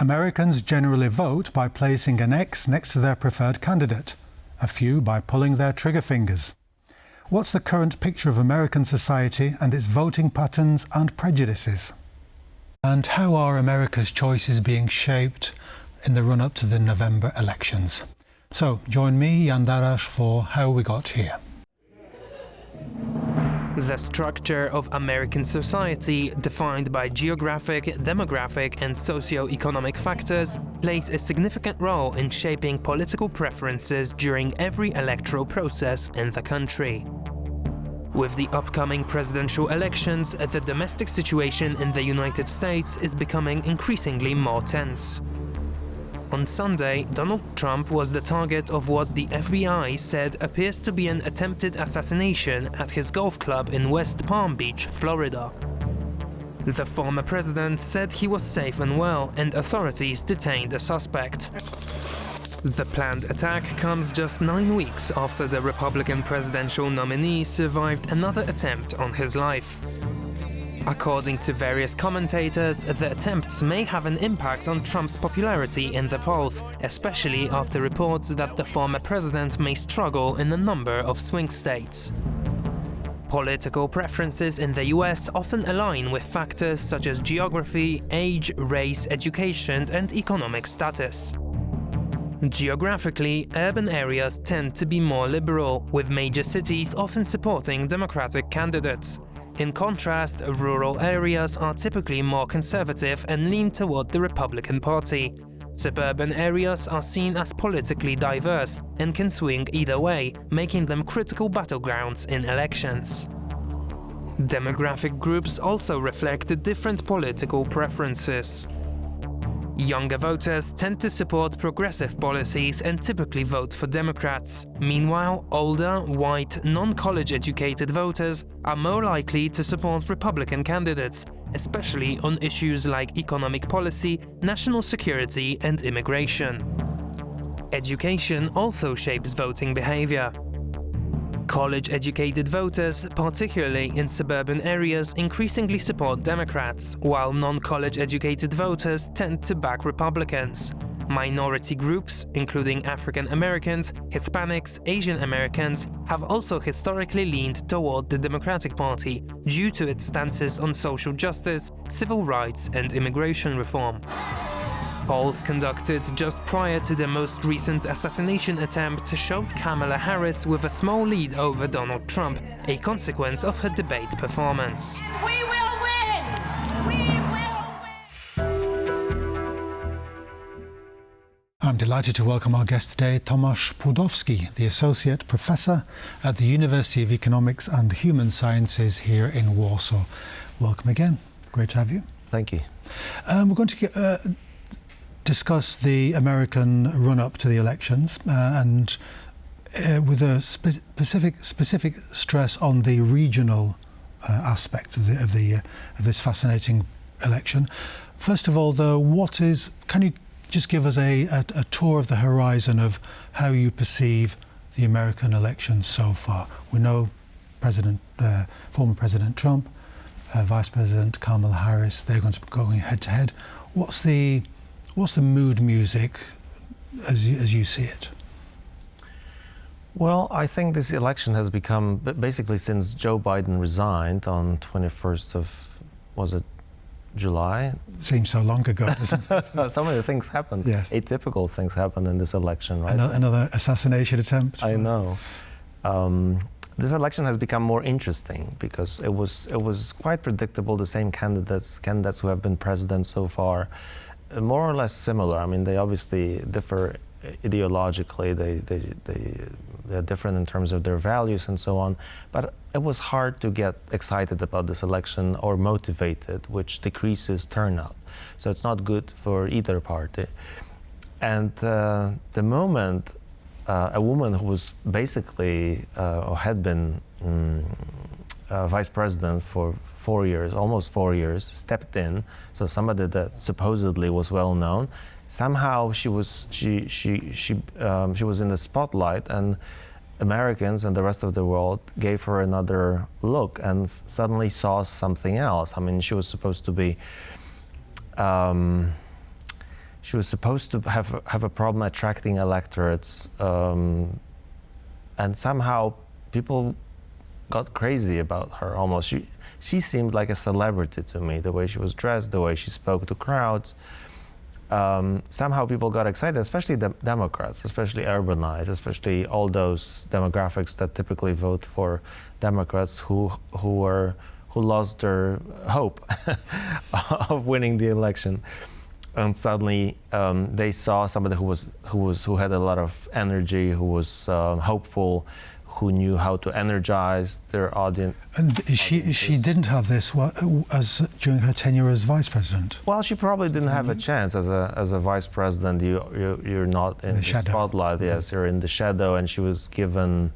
Americans generally vote by placing an X next to their preferred candidate, a few by pulling their trigger fingers. What's the current picture of American society and its voting patterns and prejudices? And how are America's choices being shaped in the run-up to the November elections? So join me and Darasz for How We Got Here. The structure of American society, defined by geographic, demographic and socio-economic factors, plays a significant role in shaping political preferences during every electoral process in the country. With the upcoming presidential elections, the domestic situation in the United States is becoming increasingly more tense. On Sunday, Donald Trump was the target of what the FBI said appears to be an attempted assassination at his golf club in West Palm Beach, Florida. The former president said he was safe and well, and authorities detained a suspect. The planned attack comes just 9 weeks after the Republican presidential nominee survived another attempt on his life. According to various commentators, the attempts may have an impact on Trump's popularity in the polls, especially after reports that the former president may struggle in a number of swing states. Political preferences in the US often align with factors such as geography, age, race, education, and economic status. Geographically, urban areas tend to be more liberal, with major cities often supporting Democratic candidates. In contrast, rural areas are typically more conservative and lean toward the Republican Party. Suburban areas are seen as politically diverse and can swing either way, making them critical battlegrounds in elections. Demographic groups also reflect different political preferences. Younger voters tend to support progressive policies and typically vote for Democrats. Meanwhile, older, white, non-college educated voters are more likely to support Republican candidates, especially on issues like economic policy, national security, and immigration. Education also shapes voting behavior. College-educated voters, particularly in suburban areas, increasingly support Democrats, while non-college-educated voters tend to back Republicans. Minority groups, including African Americans, Hispanics, Asian Americans, have also historically leaned toward the Democratic Party due to its stances on social justice, civil rights, and immigration reform. Polls conducted just prior to the most recent assassination attempt showed Kamala Harris with a small lead over Donald Trump, a consequence of her debate performance. We will win! We will win! I'm delighted to welcome our guest today, Tomasz Płudowski, the Associate Professor at the University of Economics and Human Sciences here in Warsaw. Welcome again. Great to have you. Thank you. We're going to discuss the American run-up to the elections and with a specific stress on the regional aspect of this fascinating election. First of all, though, can you just give us a tour of the horizon of how you perceive the American elections so far? We know former President Trump, Vice President Kamala Harris, they're going to be going head-to-head. What's the mood music as you see it? Well, I think this election has become, basically since Joe Biden resigned on 21st of, was it July? Seems so long ago, doesn't it? So many things happened. Yes. Atypical things happened in this election, right? Another assassination attempt. I know. This election has become more interesting because it was quite predictable. The same candidates who have been president so far, more or less similar. I mean, they obviously differ ideologically. They're different in terms of their values and so on. But it was hard to get excited about this election or motivated, which decreases turnout. So it's not good for either party. And the moment a woman who was basically or had been vice president for 4 years, almost 4 years, stepped in. So somebody that supposedly was well known, somehow she was in the spotlight, and Americans and the rest of the world gave her another look and suddenly saw something else. I mean, she was supposed to be She was supposed to have a problem attracting electorates, and somehow people got crazy about her almost. She seemed like a celebrity to me, the way she was dressed, the way she spoke to crowds. Somehow people got excited, especially the Democrats, especially urbanized, especially all those demographics that typically vote for Democrats who lost their hope of winning the election. And suddenly they saw somebody who had a lot of energy, who was hopeful, who knew how to energize their audience. And she didn't have this as during her tenure as vice president. Well, she probably didn't have a chance as a vice president. You're not in the spotlight. Yes, you're in the shadow, and she was given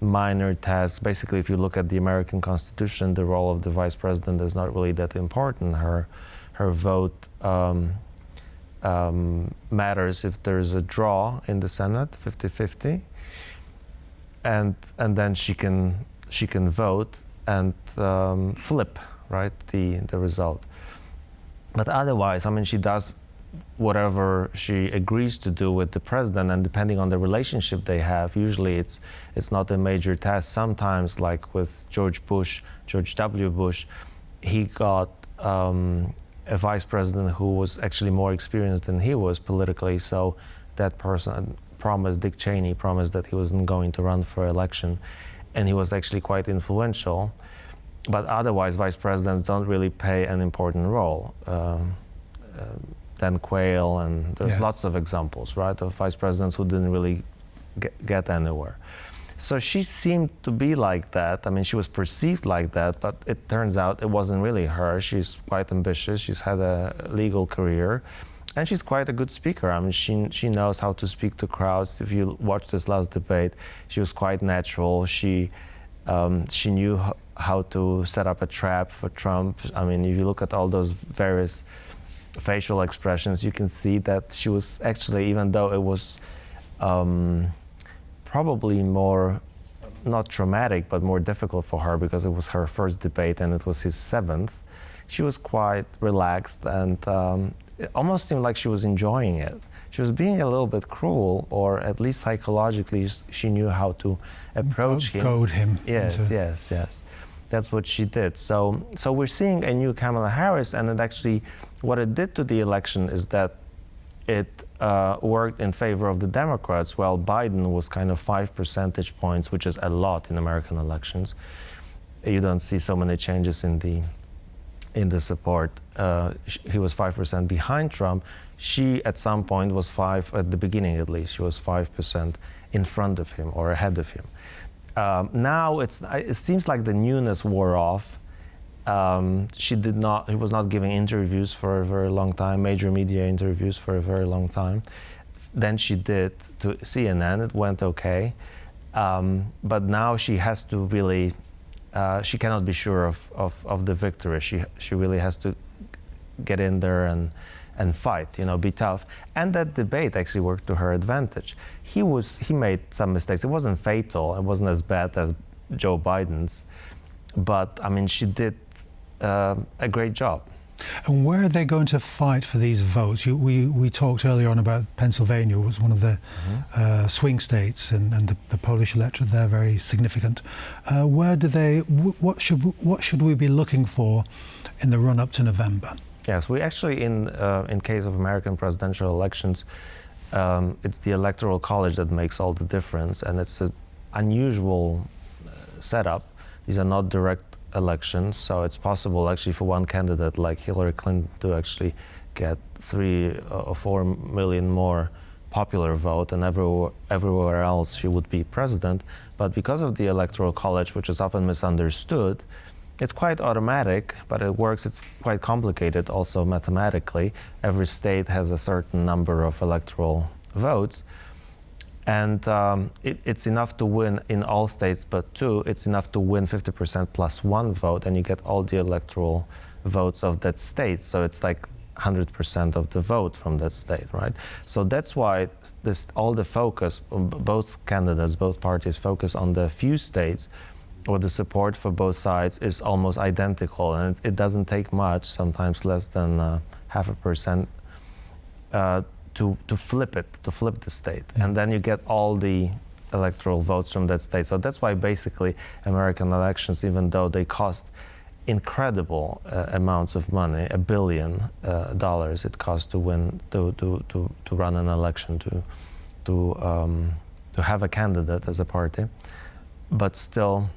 minor tasks. Basically, if you look at the American Constitution, the role of the vice president is not really that important. Her vote matters if there's a draw in the Senate, 50-50, and then she can vote and flip, right, the result. But otherwise, I mean, she does whatever she agrees to do with the president, and depending on the relationship they have, usually it's not a major task. Sometimes, like with George W. Bush, he got a vice president who was actually more experienced than he was politically, so that person Dick Cheney promised that he wasn't going to run for election, and he was actually quite influential. But otherwise, vice presidents don't really play an important role. Dan Quayle, and there's lots of examples, right, of vice presidents who didn't really get anywhere. So she seemed to be like that. I mean, she was perceived like that, but it turns out it wasn't really her. She's quite ambitious. She's had a legal career, and she's quite a good speaker. I mean, she knows how to speak to crowds. If you watch this last debate, she was quite natural. She knew how to set up a trap for Trump. I mean, if you look at all those various facial expressions, you can see that she was actually, even though it was probably more, not traumatic, but more difficult for her because it was her first debate and it was his 7th, she was quite relaxed, and it almost seemed like she was enjoying it. She was being a little bit cruel, or at least psychologically she knew how to approach him. Goad him. Yes. That's what she did. So we're seeing a new Kamala Harris, and it actually, what it did to the election is that it worked in favor of the Democrats, while Biden was kind of 5 percentage points, which is a lot in American elections. You don't see so many changes in the support. He was 5% behind Trump. She, at some point, was 5, at the beginning at least, she was 5% in front of him or ahead of him. Now it seems like the newness wore off. He was not giving interviews for a very long time, major media interviews for a very long time. Then she did to CNN, it went okay. But now she has to really, she cannot be sure of the victory. She really has to get in there and fight, be tough. And that debate actually worked to her advantage. He made some mistakes. It wasn't fatal. It wasn't as bad as Joe Biden's. But, I mean, she did a great job. And where are they going to fight for these votes? We talked earlier on about Pennsylvania was one of the swing states, and the Polish electorate there very significant. What should we be looking for in the run-up to November? Yes, we actually, in case of American presidential elections, it's the Electoral College that makes all the difference, and it's an unusual setup. These are not direct elections, so it's possible actually for one candidate like Hillary Clinton to actually get 3 or 4 million more popular vote, and everywhere else she would be president. But because of the Electoral College, which is often misunderstood, it's quite automatic, but it works. It's quite complicated also mathematically. Every state has a certain number of electoral votes, and it's enough to win in all states but 2. It's enough to win 50% plus 1 vote, and you get all the electoral votes of that state. So it's like 100% of the vote from that state, right? So that's why all the focus, both candidates, both parties focus on the few states where the support for both sides is almost identical, and it doesn't take much, sometimes less than 0.5% to flip the state, and then you get all the electoral votes from that state. So that's why basically American elections, even though they cost incredible amounts of money, $1 billion it costs to win, to run an election, to have a candidate as a party, but still,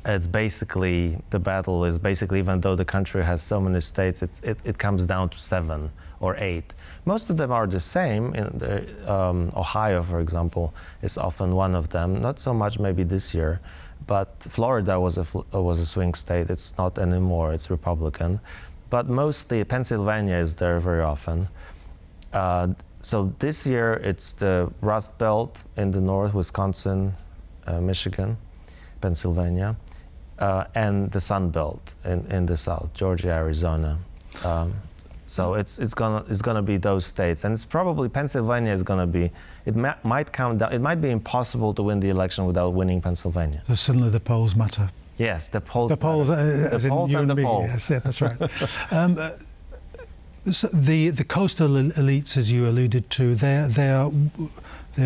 it's basically, the battle is basically, even though the country has so many states, it comes down to 7 or 8. Most of them are the same. In Ohio, for example, is often one of them. Not so much maybe this year, but Florida was a swing state. It's not anymore. It's Republican, but mostly Pennsylvania is there very often. So this year it's the Rust Belt in the north, Wisconsin, Michigan, Pennsylvania, and the Sun Belt in the south, Georgia, Arizona. So it's gonna be those states, and it's probably Pennsylvania is gonna be. It might come down. It might be impossible to win the election without winning Pennsylvania. So suddenly the polls matter. Yes, the polls. The polls, the polls and the polls. Yes, yeah, that's right. So the coastal elites, as you alluded to, they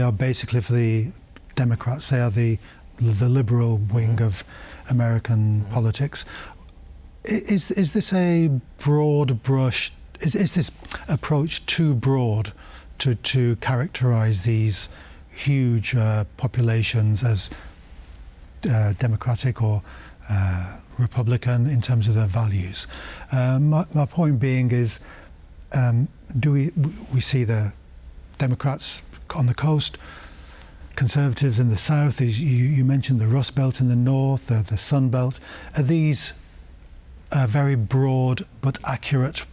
are basically, for the Democrats, they are the liberal wing of American politics. Is this a broad brush? Is this approach too broad to characterize these huge populations as democratic or Republican in terms of their values? My point being is, do we see the Democrats on the coast, Conservatives in the south? You mentioned the Rust Belt in the north, the Sun Belt. Are these very broad but accurate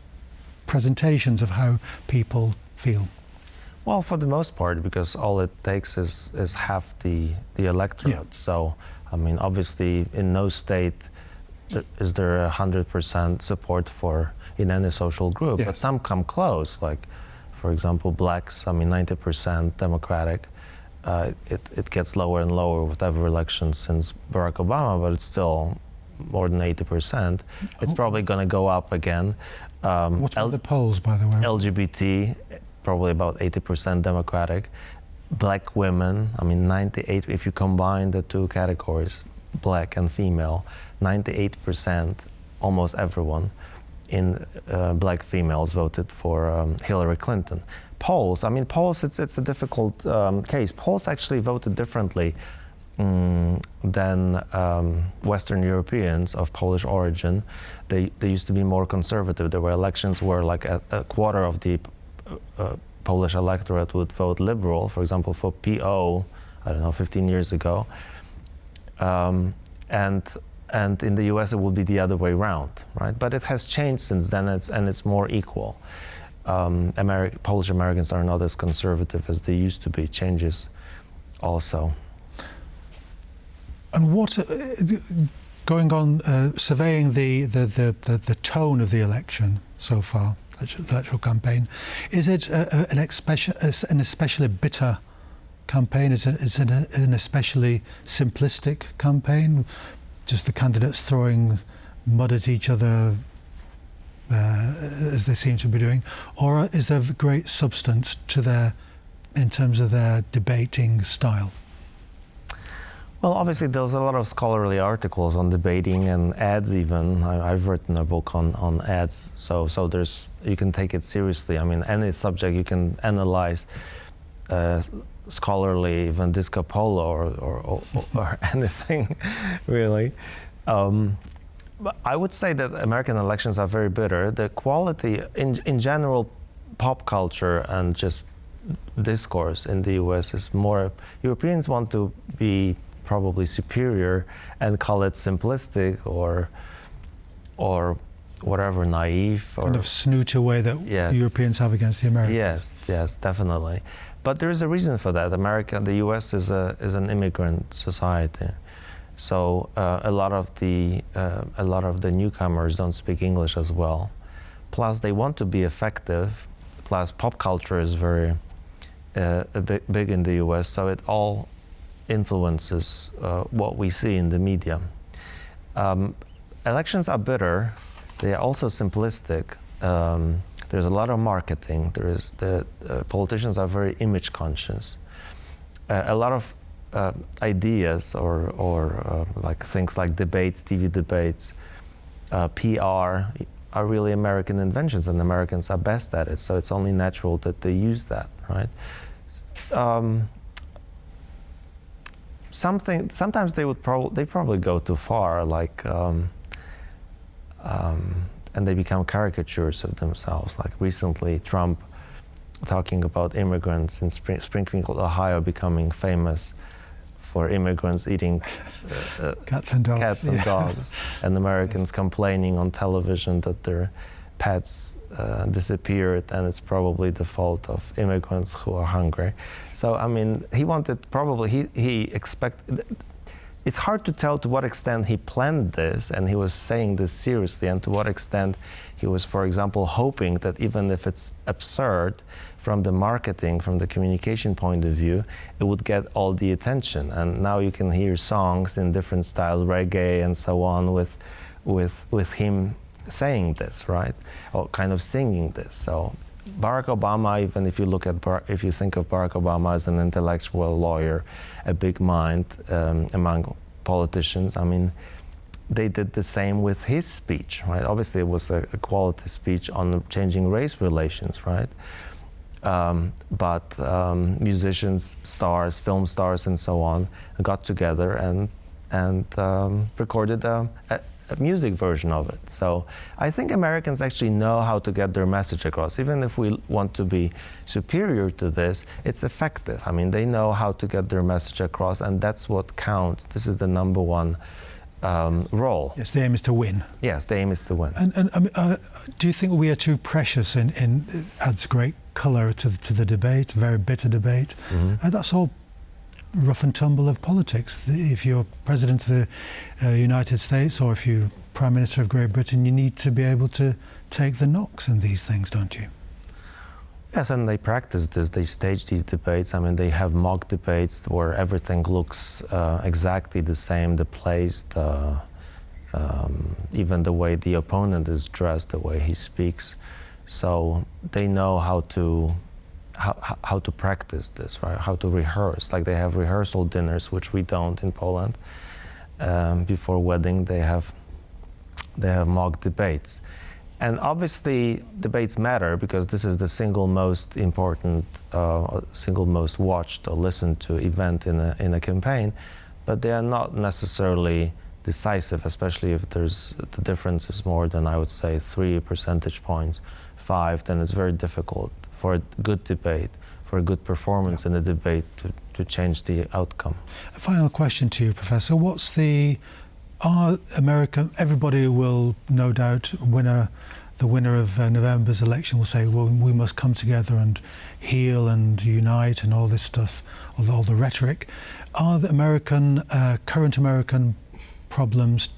presentations of how people feel? Well, for the most part, because all it takes is half the electorate. Yeah. So, I mean, obviously, in no state is there 100% support for in any social group, Yeah. but some come close. Like, for example, blacks. I mean, 90% Democratic. It gets lower and lower with every election since Barack Obama, but it's still more than 80%. It's probably going to go up again. What are the polls, by the way? LGBT, probably about 80% Democratic. Black women, I mean 98, if you combine the two categories, black and female, 98%, almost everyone in black females voted for Hillary Clinton. Polls, it's a difficult case. Polls actually voted differently than Western Europeans of Polish origin. They used to be more conservative. There were elections where like a quarter of the Polish electorate would vote liberal, for example, for PO, I don't know, 15 years ago. And in the US it would be the other way around, right? But it has changed since then, and it's more equal. Polish Americans are not as conservative as they used to be. Changes also. And what, going on, surveying the tone of the election so far, the electoral campaign, is it an especially bitter campaign? Is it an especially simplistic campaign? Just the candidates throwing mud at each other, as they seem to be doing? Or is there great substance to in terms of their debating style? Well, obviously, there's a lot of scholarly articles on debating and ads. Even I've written a book on ads, so you can take it seriously. I mean, any subject you can analyze, scholarly, even disco polo or anything, really. But I would say that American elections are very bitter. The quality, in general, pop culture and just discourse in the U.S. is more. Europeans want to be probably superior and call it simplistic or whatever, naive, or kind of snooty way that yes. the Europeans have against the Americans. Yes, definitely. But there is a reason for that. The U.S. is an immigrant society, so a lot of the newcomers don't speak English as well. Plus, they want to be effective. Plus, pop culture is very big in the U.S. So it all influences what we see in the media. Elections are bitter. They are also simplistic. There's a lot of marketing. Politicians are very image conscious. A lot of ideas or like things like debates, TV debates, PR are really American inventions, and Americans are best at it. So it's only natural that they use that, right? Sometimes they probably go too far, like, and they become caricatures of themselves. Like recently, Trump talking about immigrants in Springfield, Ohio, becoming famous for immigrants eating cats and dogs, and Americans complaining on television that their pets disappeared, and it's probably the fault of immigrants who are hungry. So I mean, he expected. It's hard to tell to what extent he planned this and he was saying this seriously, and to what extent he was, for example, hoping that even if it's absurd from the marketing, from the communication point of view, it would get all the attention. And now you can hear songs in different styles, reggae and so on, with him saying this, right? Or kind of singing this. So Barack Obama, even if you think of Barack Obama as an intellectual lawyer, a big mind among politicians, I mean, they did the same with his speech, right? Obviously, it was a quality speech on changing race relations, right? But musicians, stars, film stars, and so on got together and recorded a music version of it. So I think Americans actually know how to get their message across. Even if we want to be superior to this, it's effective. I mean, they know how to get their message across, and that's what counts. This is the number one role. Yes, the aim is to win. Yes, the aim is to win. And do you think we are too precious in adds great colour to the debate, very bitter debate? Mm-hmm. That's all rough and tumble of politics. If you're president of the United States, or if you're prime minister of Great Britain, you need to be able to take the knocks in these things, don't you? Yes, and they practice this. They stage these debates. I mean, they have mock debates where everything looks exactly the same, the place, even the way the opponent is dressed, the way he speaks. So they know how to practice this, right? How to rehearse. Like they have rehearsal dinners, which we don't in Poland. Before wedding, they have mock debates. And obviously, debates matter because this is the single most important, single most watched or listened to event in a campaign. But they are not necessarily decisive, especially if the difference is more than, I would say, 3 percentage points, 5. Then it's very difficult for a good debate, for a good performance in a debate to change the outcome. A final question to you, Professor. Everybody will no doubt the winner of November's election will say, well, we must come together and heal and unite and all this stuff, all the rhetoric. Are the current American problems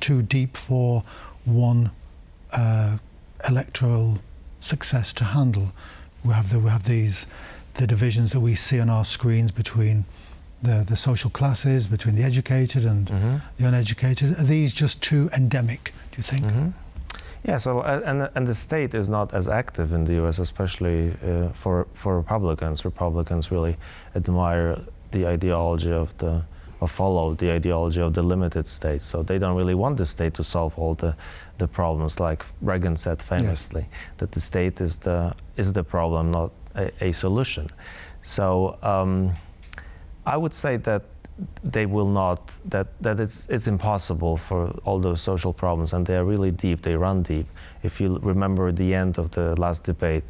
too deep for one electoral success to handle? We have the divisions that we see on our screens between the social classes, between the educated and the uneducated. Are these just too endemic, do you think? Mm-hmm. Yeah, so and the state is not as active in the US, especially for Republicans. Republicans really admire the ideology follow the ideology of the limited state. So they don't really want the state to solve all the problems, like Reagan said famously, yes, that the state is the problem, not a solution. So I would say that they will not, that it's impossible for all those social problems, and they are really deep, they run deep. If you remember the end of the last debate,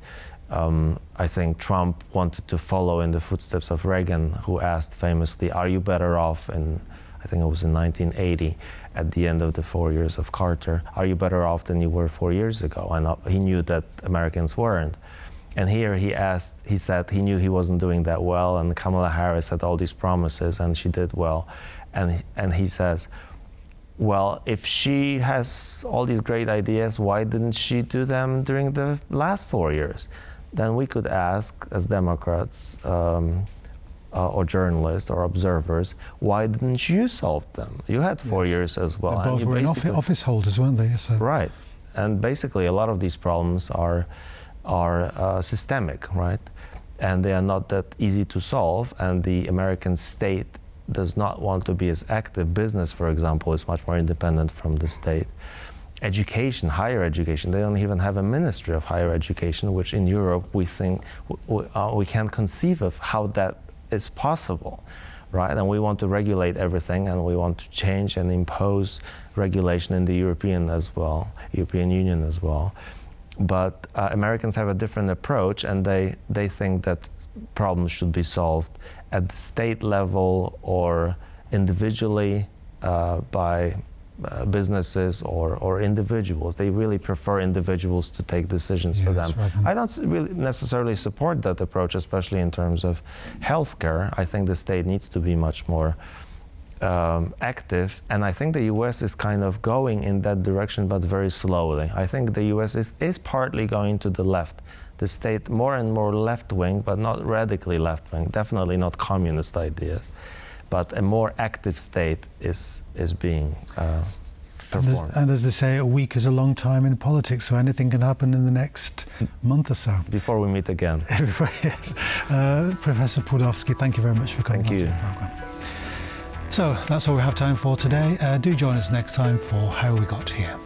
I think Trump wanted to follow in the footsteps of Reagan, who asked famously, are you better off in, I think it was in 1980, at the end of the 4 years of Carter, are you better off than you were 4 years ago? And he knew that Americans weren't. And here he said he knew he wasn't doing that well, and Kamala Harris had all these promises and she did well. And he says, well, if she has all these great ideas, why didn't she do them during the last 4 years? Then we could ask, as Democrats or journalists or observers, why didn't you solve them? You had 4 years as well. They both were office holders, weren't they? So. Right. And basically, a lot of these problems are systemic, right? And they are not that easy to solve. And the American state does not want to be as active. Business, for example, is much more independent from the state. Education, higher education, they don't even have a ministry of higher education, which in Europe we think we can't conceive of how that is possible, right? And we want to regulate everything, and we want to change and impose regulation in the European Union as well. But Americans have a different approach, and they think that problems should be solved at the state level or individually by businesses or individuals. They really prefer individuals to take decisions for them. Right. I don't really necessarily support that approach, especially in terms of healthcare. I think the state needs to be much more active, and I think the US is kind of going in that direction, but very slowly. I think the US is partly going to the left. The state more and more left-wing, but not radically left-wing, definitely not communist ideas. But a more active state is being performed. And as they say, a week is a long time in politics, so anything can happen in the next month or so. Before we meet again. Yes. Professor Płudowski, thank you very much for coming on to the programme. So that's all we have time for today. Do join us next time for How We Got Here.